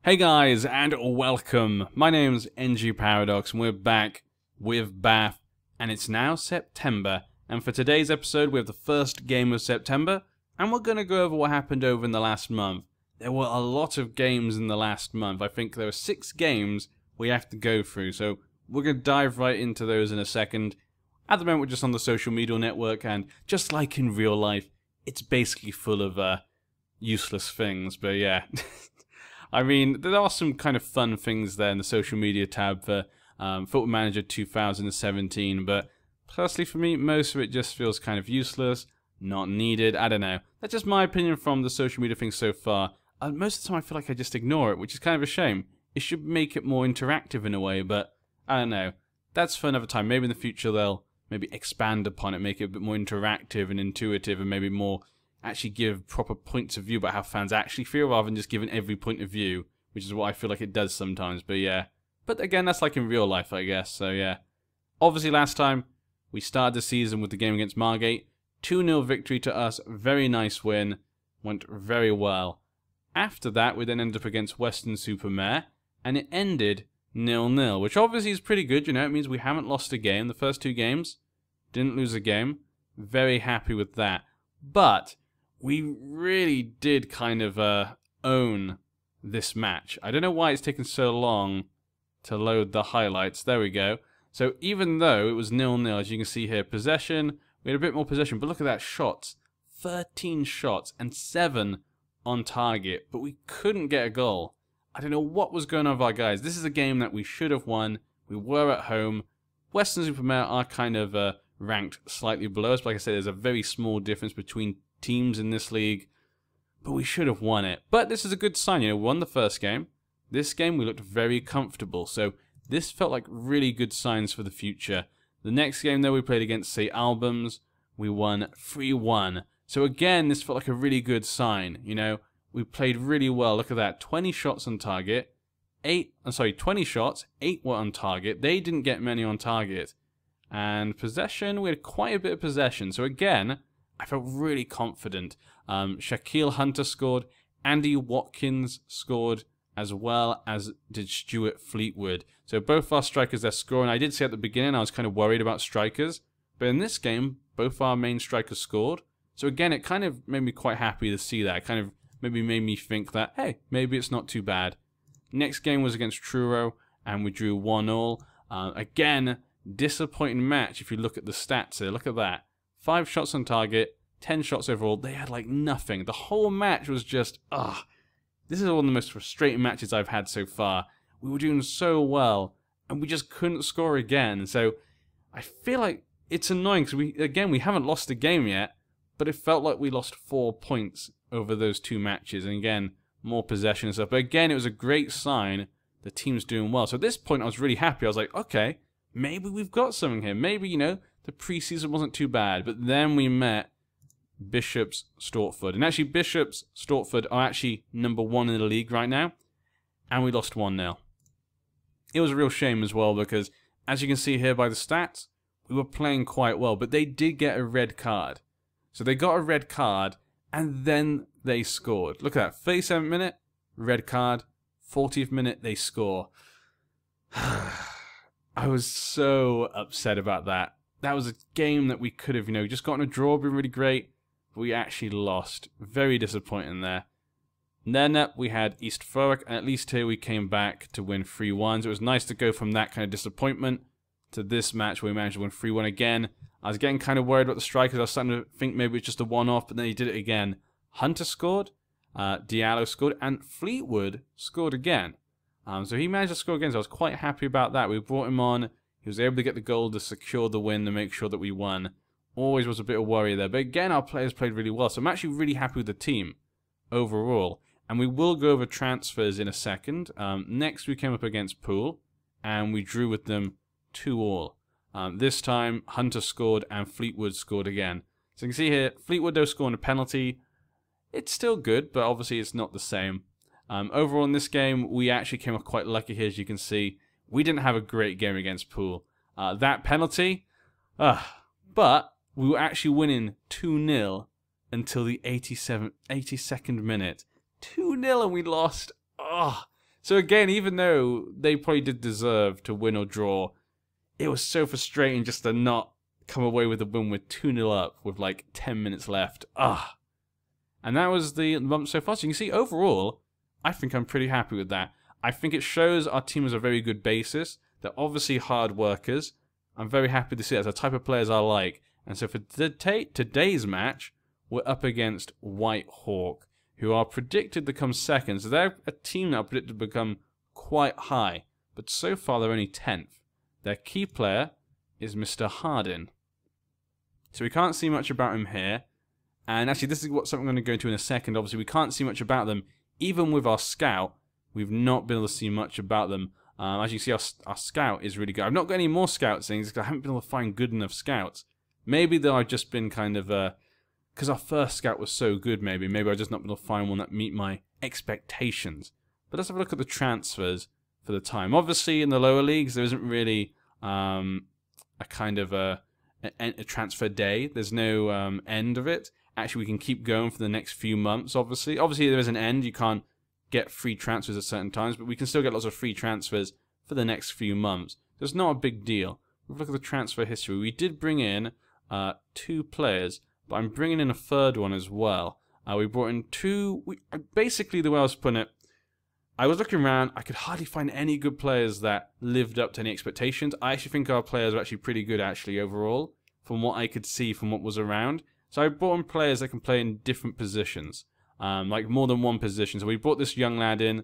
Hey guys, and welcome. My name's NG Paradox, and we're back with Bath, and it's now September. And for today's episode, we have the first game of September, and we're going to go over what happened over in the last month. There were a lot of games in the last month. I think there were 6 games we have to go through, so we're going to dive right into those in a second. At the moment, we're just on the social media network, and just like in real life, it's basically full of useless things, but yeah. I mean, there are some kind of fun things there in the social media tab for Football Manager 2017, but personally for me, most of it just feels kind of useless, not needed, I don't know. That's just my opinion from the social media thing so far. Most of the time I feel like I just ignore it, which is kind of a shame. It should make it more interactive in a way, but I don't know. That's for another time. Maybe in the future they'll maybe expand upon it, make it a bit more interactive and intuitive, and maybe more actually give proper points of view about how fans actually feel rather than just giving every point of view, which is what I feel like it does sometimes, but yeah. But again, that's like in real life, I guess, so yeah. Obviously last time, we started the season with the game against Margate. 2-0 victory to us, very nice win, went very well. After that, we then ended up against Weston-super-Mare, and it ended 0-0, which obviously is pretty good, you know, it means we haven't lost a game. The first 2 games, didn't lose a game. Very happy with that. But we really did kind of own this match. I don't know why it's taken so long to load the highlights. There we go. So even though it was 0-0, as you can see here, possession, we had a bit more possession, but look at that, shots. 13 shots and 7 on target, but we couldn't get a goal. I don't know what was going on with our guys. This is a game that we should have won. We were at home. Weston-super-Mare are kind of ranked slightly below us, but like I said, there's a very small difference between teams in this league, but we should have won it. But this is a good sign, you know, we won the first game. This game we looked very comfortable, so this felt like really good signs for the future. The next game though we played against St. Albans, we won 3-1. So again, this felt like a really good sign, you know, we played really well. Look at that, 20 shots on target, 20 shots, 8 were on target. They didn't get many on target. And possession, we had quite a bit of possession. So again, I felt really confident. Shaquille Hunter scored, Andy Watkins scored, as well as did Stuart Fleetwood. So both our strikers, they're scoring. I did say at the beginning I was kind of worried about strikers, but in this game, both our main strikers scored. So again, it kind of made me quite happy to see that. It kind of maybe made me think that, hey, maybe it's not too bad. Next game was against Truro, and we drew 1-1. Again, disappointing match if you look at the stats here. Look at that. 5 shots on target, 10 shots overall. They had like nothing. The whole match was just, this is one of the most frustrating matches I've had so far. We were doing so well, and we just couldn't score again. So I feel like it's annoying because we haven't lost a game yet, but it felt like we lost 4 points over those 2 matches. And again, more possession and stuff. But again, it was a great sign the team's doing well. So at this point, I was really happy. I was like, okay, maybe we've got something here. Maybe, you know, the preseason wasn't too bad, but then we met Bishop's Stortford. And actually, Bishop's Stortford are actually number 1 in the league right now, and we lost 1-0. It was a real shame as well because, as you can see here by the stats, we were playing quite well, but they did get a red card. So they got a red card, and then they scored. Look at that, 37th minute, red card, 40th minute, they score. I was so upset about that. That was a game that we could have, you know, just gotten a draw, been really great. But we actually lost. Very disappointing there. And then we had East Thurrock, and at least here we came back to win 3-1. So it was nice to go from that kind of disappointment to this match where we managed to win 3-1 again. I was getting kind of worried about the strikers. I was starting to think maybe it's just a one-off, but then he did it again. Hunter scored, Diallo scored, and Fleetwood scored again. So he managed to score again, so I was quite happy about that. We brought him on. He was able to get the goal to secure the win to make sure that we won. Always was a bit of worry there. But again, our players played really well. So I'm actually really happy with the team overall. And we will go over transfers in a second. Next, we came up against Poole, and we drew with them 2-2. This time, Hunter scored and Fleetwood scored again. So you can see here, Fleetwood though scoring a penalty. It's still good, but obviously it's not the same. Overall in this game, we actually came off quite lucky here, as you can see. We didn't have a great game against Poole. That penalty, but we were actually winning 2-0 until the 82nd minute. 2-0 and we lost. So again, even though they probably did deserve to win or draw, it was so frustrating just to not come away with a win with 2-0 up with like 10 minutes left. Ah. And that was the month so far. So you can see overall, I think I'm pretty happy with that. I think it shows our team is a very good basis. They're obviously hard workers. I'm very happy to see that. It's the type of players I like. And so for today's match, we're up against Whitehawk, who are predicted to come second. So they're a team that are predicted to become quite high. But so far, they're only 10th. Their key player is Mr. Hardin. So we can't see much about him here. And actually, this is something I'm going to go into in a second. Obviously, we can't see much about them. Even with our scout, we've not been able to see much about them. As you can see, our scout is really good. I've not got any more scout things because I haven't been able to find good enough scouts. Maybe though I've just been kind of... because our first scout was so good, maybe I've just not been able to find one that meet my expectations. But let's have a look at the transfers for the time. Obviously, in the lower leagues, there isn't really a kind of a transfer day. There's no end of it. Actually, we can keep going for the next few months, obviously. Obviously, there is an end. You can't get free transfers at certain times, but we can still get lots of free transfers for the next few months. So it's not a big deal. If we look at the transfer history, we did bring in 2 players, but I'm bringing in a third one as well. We brought in 2... basically, the way I was putting it, I was looking around, I could hardly find any good players that lived up to any expectations. I actually think our players are actually pretty good, actually, overall, from what I could see from what was around. So I brought in players that can play in different positions, like more than one position. So we brought this young lad in,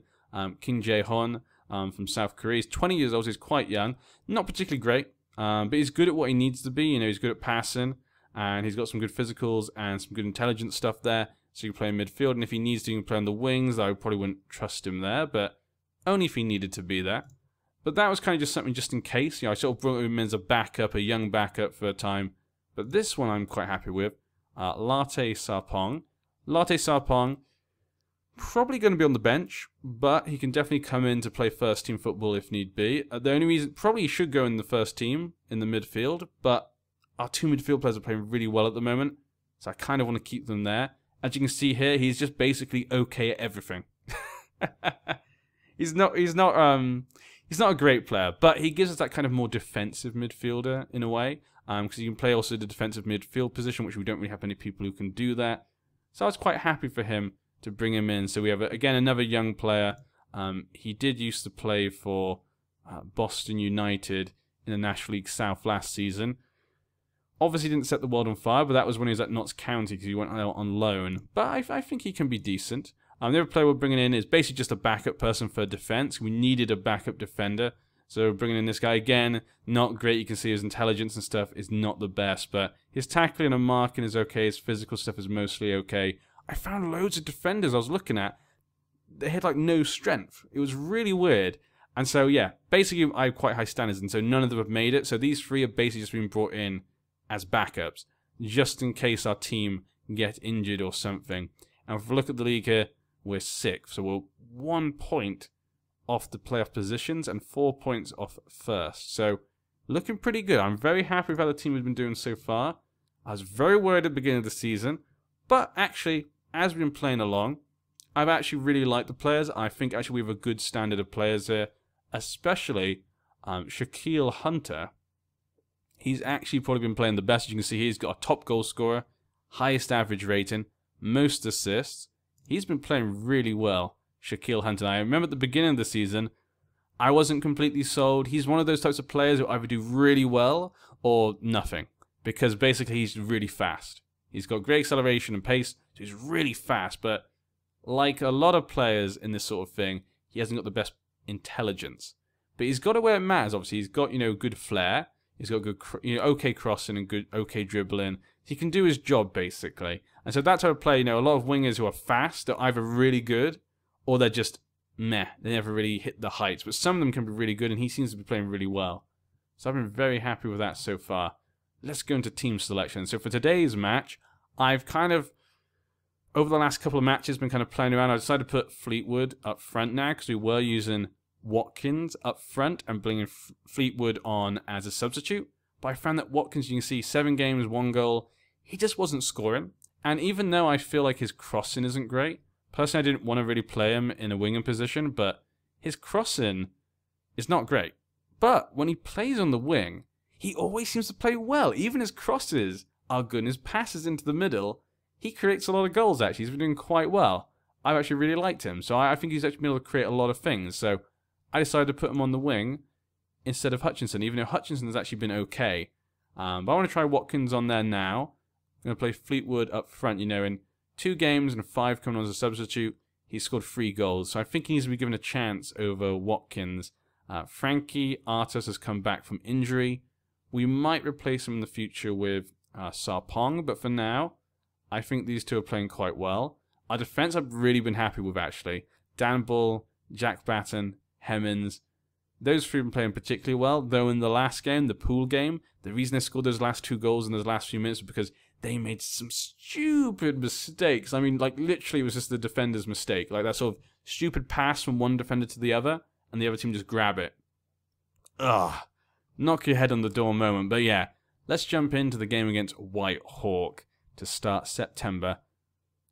Kim Jae-hon, from South Korea. He's 20 years old, so he's quite young. Not particularly great, but he's good at what he needs to be. You know, he's good at passing, and he's got some good physicals and some good intelligence stuff there. So he can play in midfield, and if he needs to, he can play on the wings. I probably wouldn't trust him there, but only if he needed to be there. But that was kind of just something just in case. You know, I sort of brought him in as a backup, a young backup for a time. But this one I'm quite happy with. Latte Sarpong. Latte Sarpong, probably going to be on the bench, but he can definitely come in to play first team football if need be. The only reason, probably he should go in the first team in the midfield, but our 2 midfield players are playing really well at the moment, so I kind of want to keep them there. As you can see here, he's just basically okay at everything. He's not a great player, but he gives us that kind of more defensive midfielder in a way. Because you can play also the defensive midfield position, which we don't really have many people who can do that. So I was quite happy for him to bring him in. So we have, again, another young player. He did used to play for Boston United in the National League South last season. Obviously didn't set the world on fire, but that was when he was at Notts County because he went out on loan. But I think he can be decent. The other player we're bringing in is basically just a backup person for defense. We needed a backup defender. So bringing in this guy, again, not great. You can see his intelligence and stuff is not the best, but his tackling and marking is okay. His physical stuff is mostly okay. I found loads of defenders I was looking at. They had like no strength. It was really weird. And so, yeah, basically I have quite high standards, and so none of them have made it. So these 3 have basically just been brought in as backups, just in case our team get injured or something. And if we look at the league here, we're 6th. So we're 1 point off the playoff positions and 4 points off first. So looking pretty good. I'm very happy with how the team has been doing so far. I was very worried at the beginning of the season, but actually, as we've been playing along, I've actually really liked the players. I think actually we have a good standard of players here, especially Shaquille Hunter. He's actually probably been playing the best. As you can see, he's got a top goal scorer, highest average rating, most assists. He's been playing really well. Shaquille Hunter. I remember at the beginning of the season, I wasn't completely sold. He's one of those types of players who either do really well or nothing, because basically he's really fast. He's got great acceleration and pace, so he's really fast, but like a lot of players in this sort of thing, he hasn't got the best intelligence. But he's got it where it matters, obviously. He's got, good flair. He's got good, okay crossing and good, okay dribbling. He can do his job, basically. And so that's how I play, a lot of wingers who are fast are either really good or they're just meh. They never really hit the heights. But some of them can be really good, and he seems to be playing really well. So I've been very happy with that so far. Let's go into team selection. So for today's match, I've kind of, over the last couple of matches, been kind of playing around. I decided to put Fleetwood up front now because we were using Watkins up front and bringing Fleetwood on as a substitute. But I found that Watkins, you can see, 7 games, 1 goal. He just wasn't scoring. And even though I feel like his crossing isn't great, personally I didn't want to really play him in a winging position, but his crossing is not great. But when he plays on the wing, he always seems to play well. Even his crosses are good, and his passes into the middle, he creates a lot of goals, actually. He's been doing quite well. I've actually really liked him. So I think he's actually been able to create a lot of things. So I decided to put him on the wing instead of Hutchinson, even though Hutchinson has actually been okay. But I want to try Watkins on there now. I'm going to play Fleetwood up front. You know, in 2 games and 5 coming on as a substitute, he scored 3 goals. So I think he needs to be given a chance over Watkins. Frankie Artus has come back from injury. We might replace him in the future with Sarpong, but for now, I think these two are playing quite well. Our defence I've really been happy with, actually. Dan Bull, Jack Batten, Hemmings. Those 3 have been playing particularly well, though in the last game, the pool game, the reason they scored those last 2 goals in those last few minutes was because they made some stupid mistakes. I mean, like, literally it was just the defender's mistake. Like, that sort of stupid pass from one defender to the other, and the other team just grab it. Ugh. Knock your head on the door moment. But yeah, let's jump into the game against Whitehawk to start September.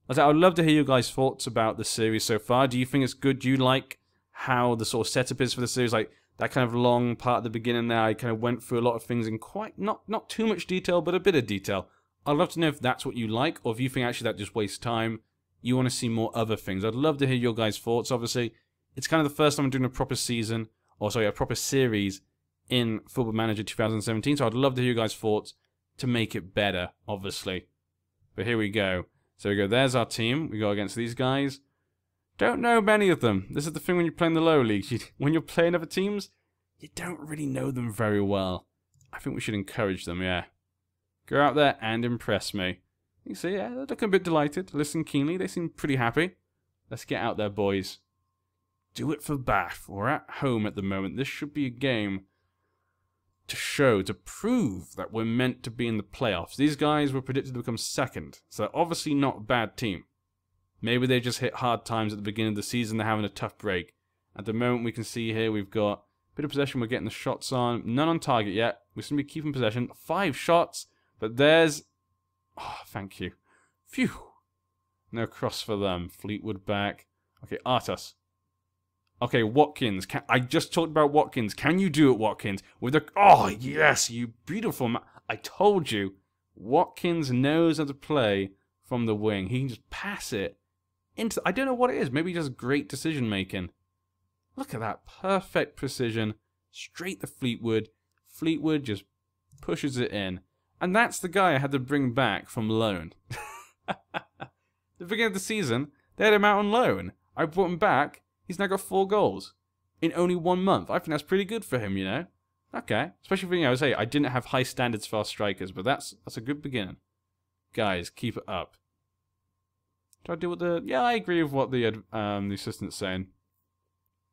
I would love to hear you guys' thoughts about the series so far. Do you think it's good? Do you like how the sort of setup is for the series? Like, that kind of long part at the beginning there, I kind of went through a lot of things in quite, not too much detail, but a bit of detail. I'd love to know if that's what you like, or if you think actually that just wastes time. You want to see more other things. I'd love to hear your guys' thoughts, obviously. It's kind of the first time I'm doing a proper season, or sorry, a proper series in Football Manager 2017, so I'd love to hear you guys' thoughts to make it better, obviously. But here we go. So we go, there's our team. We go against these guys. Don't know many of them. This is the thing when you're playing the lower leagues. When you're playing other teams, you don't really know them very well. I think we should encourage them, yeah. Go out there and impress me. You see, yeah, they're looking a bit delighted. Listen keenly. They seem pretty happy. Let's get out there, boys. Do it for Bath. We're at home at the moment. This should be a game to show, to prove that we're meant to be in the playoffs. These guys were predicted to become second, so obviously not a bad team. Maybe they just hit hard times at the beginning of the season. They're having a tough break. At the moment, we can see here we've got a bit of possession. We're getting the shots on. None on target yet. We're going to be keeping possession. 5 shots, but there's... Oh, thank you. Phew. No cross for them. Fleetwood back. Okay, Artus. Okay, Watkins. I just talked about Watkins. Can you do it, Watkins? With the... Oh, yes, you beautiful man. I told you. Watkins knows how to play from the wing. He can just pass it into... I don't know what it is. Maybe just great decision-making. Look at that. Perfect precision. Straight to Fleetwood. Fleetwood just pushes it in. And that's the guy I had to bring back from loan. The beginning of the season, they had him out on loan. I brought him back. He's now got 4 goals in only 1 month. I think that's pretty good for him, you know. Okay, especially for, you know, I say I didn't have high standards for our strikers, but that's a good beginning. Guys, keep it up. Do I do what the... Yeah, I agree with what the assistant's saying.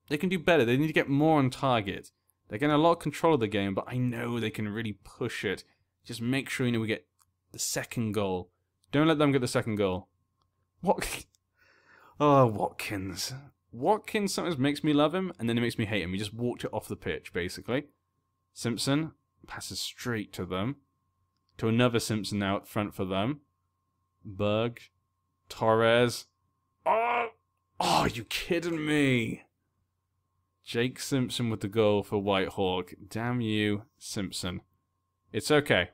They can do better. They need to get more on target. They're getting a lot of control of the game, but I know they can really push it. Just make sure, you know, we get the 2nd goal. Don't let them get the 2nd goal. What? Oh, Watkins. Watkins sometimes makes me love him, and then it makes me hate him. He just walked it off the pitch, basically. Simpson passes straight to them. To another Simpson now up front for them. Berg. Torres. Oh, are you kidding me? Jake Simpson with the goal for Whitehawk. Damn you, Simpson. It's okay.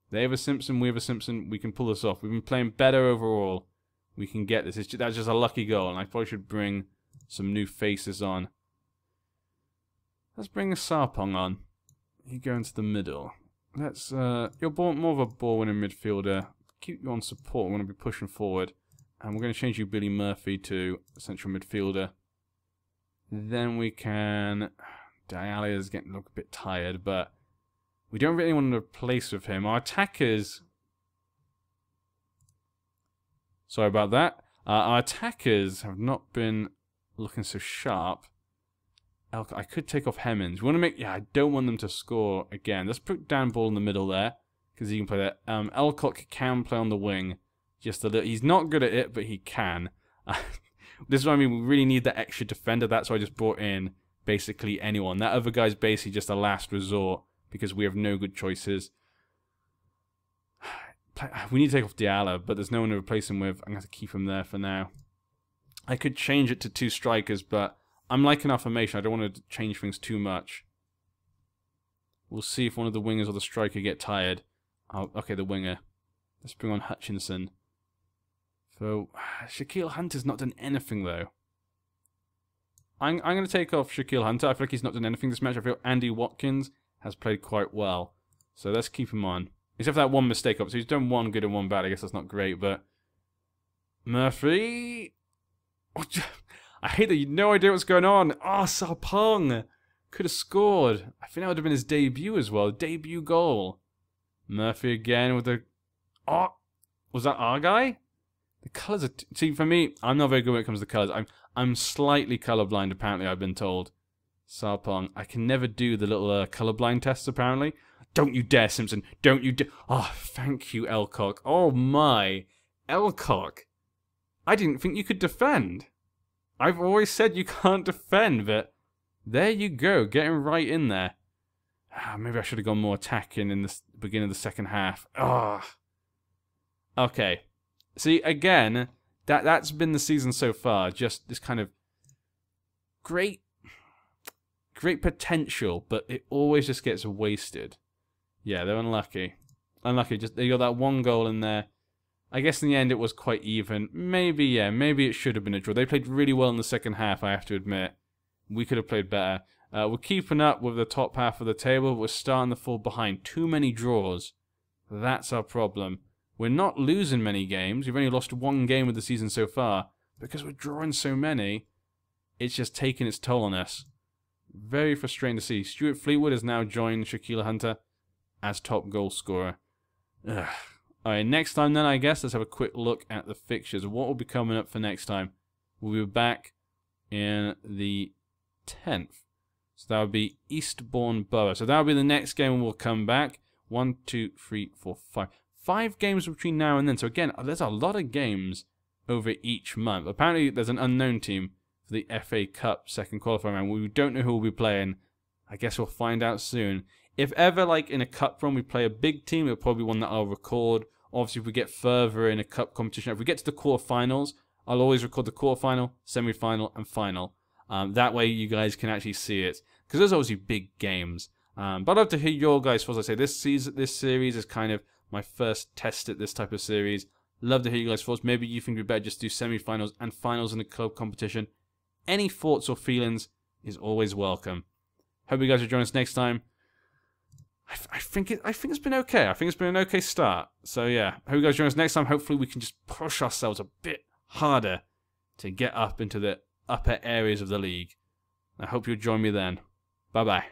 They have a Simpson, we have a Simpson. We can pull this off. We've been playing better overall. We can get this. That's just a lucky goal, and I probably should bring some new faces on. Let's bring a Sarpong on. You go into the middle. Let's, you're more of a ball-winning midfielder. Keep you on support. We're going to be pushing forward. And we're going to change you, Billy Murphy, to central midfielder. Then we can... Diallo is getting a bit tired, but we don't really want to replace with him. Our attackers... Sorry about that. Our attackers have not been looking so sharp. I could take off Hemmings. We want to make... Yeah, I don't want them to score again. Let's put Dan Ball in the middle there, because he can play that. Elcock can play on the wing. Just a little... He's not good at it, but he can. This is what I mean. We really need that extra defender. That's why I just brought in basically anyone. That other guy's basically just a last resort, because we have no good choices. We need to take off Diallo, but there's no one to replace him with. I'm going to have to keep him there for now. I could change it to 2 strikers, but I'm liking our formation. I don't want to change things too much. We'll see if one of the wingers or the striker get tired. Oh, okay, the winger. Let's bring on Hutchinson. So, Shaquille Hunter's not done anything, though. I'm going to take off Shaquille Hunter. I feel like he's not done anything this match. I feel Andy Watkins has played quite well. So let's keep him on. Except for that one mistake up. So he's done one good and one bad. I guess that's not great, but... Murphy... I hate that you had no idea what's going on. Oh, Sarpong could have scored. I think that would have been his debut as well. Debut goal. Murphy again with the... Oh, was that our guy? The colours are... See, for me, I'm not very good when it comes to colours. I'm slightly colourblind, apparently, I've been told. Sarpong. I can never do the little colourblind tests, apparently. Don't you dare, Simpson. Don't you dare... Oh, thank you, Elcock. Oh, my. Elcock. I didn't think you could defend. I've always said you can't defend, but... There you go, getting right in there. Maybe I should have gone more attacking in the beginning of the second half. Oh. Okay. See, again, that's been the season so far. Just this kind of great potential, but it always just gets wasted. Yeah, they're unlucky. Unlucky. Just they got that one goal in there. I guess in the end it was quite even. Maybe, yeah, maybe it should have been a draw. They played really well in the second half, I have to admit. We could have played better. We're keeping up with the top half of the table. We're starting to fall behind. Too many draws. That's our problem. We're not losing many games. We've only lost one game of the season so far. Because we're drawing so many, it's just taking its toll on us. Very frustrating to see. Stuart Fleetwood has now joined Shaquille Hunter as top goal scorer. Ugh. Alright, next time then, I guess, let's have a quick look at the fixtures. What will be coming up for next time? We'll be back in the 10th. So that would be Eastbourne Borough. So that will be the next game we'll come back. 1, 2, 3, 4, 5. 5 games between now and then. So again, there's a lot of games over each month. Apparently, there's an unknown team for the FA Cup second qualifying round. We don't know who we'll be playing. I guess we'll find out soon. If ever, like in a cup run, we play a big team, it'll probably be one that I'll record. Obviously, if we get further in a cup competition, if we get to the quarterfinals, I'll always record the quarterfinal, semi-final, and final. That way, you guys can actually see it. Because there's obviously big games. But I'd love to hear your guys' thoughts. I say this series is kind of my first test at this type of series. Love to hear you guys' thoughts. Maybe you think we'd better just do semi-finals and finals in the club competition. Any thoughts or feelings is always welcome. Hope you guys will join us next time. I think it's been okay. I think it's been an okay start. So yeah, hope you guys join us next time. Hopefully we can just push ourselves a bit harder to get up into the upper areas of the league. I hope you'll join me then. Bye bye.